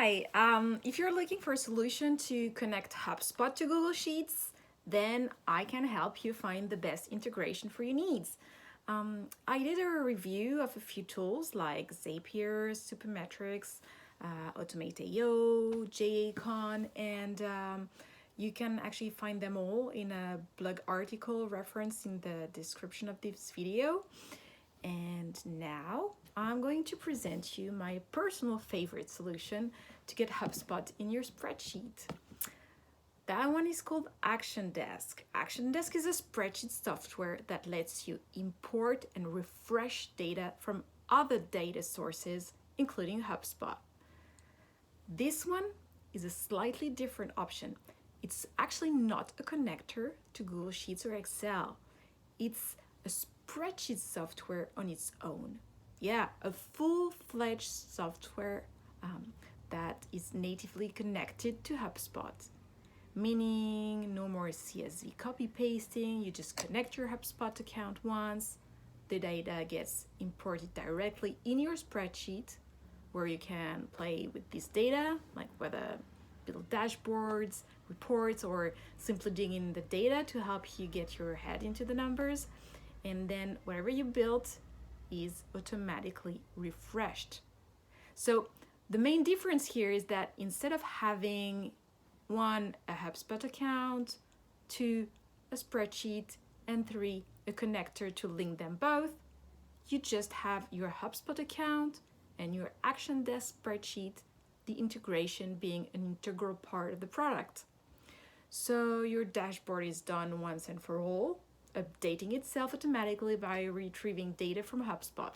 Hi, if you're looking for a solution to connect HubSpot to Google Sheets, then I can help you find the best integration for your needs. I did a review of a few tools like Zapier, Supermetrics, Automate.io, JACon, and you can actually find them all in a blog article referenced in the description of this video. And now I'm going to present you my personal favorite solution to get HubSpot in your spreadsheet. That one is called Actiondesk. Actiondesk is a spreadsheet software that lets you import and refresh data from other data sources, including HubSpot. This one is a slightly different option. It's actually not a connector to Google Sheets or Excel. It's a spreadsheet software on its own. Yeah, a full-fledged software that is natively connected to HubSpot. Meaning no more CSV copy pasting, you just connect your HubSpot account once, the data gets imported directly in your spreadsheet where you can play with this data, like whether build dashboards, reports, or simply dig in the data to help you get your head into the numbers. And then whatever you built is automatically refreshed. So the main difference here is that instead of having one, a HubSpot account, two, a spreadsheet, and three, a connector to link them both, you just have your HubSpot account and your Actiondesk spreadsheet, the integration being an integral part of the product. So your dashboard is done once and for all, updating itself automatically by retrieving data from HubSpot.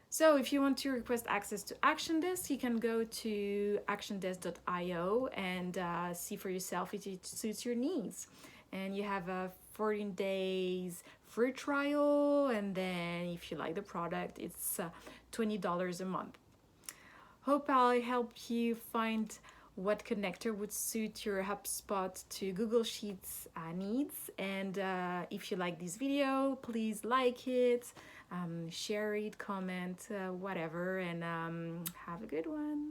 So if you want to request access to Actiondesk, you can go to actiondesk.io and see for yourself if it suits your needs. And you have a 14 days free trial, and then if you like the product, it's $20 a month. Hope I'll help you find what connector would suit your HubSpot to Google Sheets needs. And if you like this video, please like it, share it, comment, whatever, and have a good one.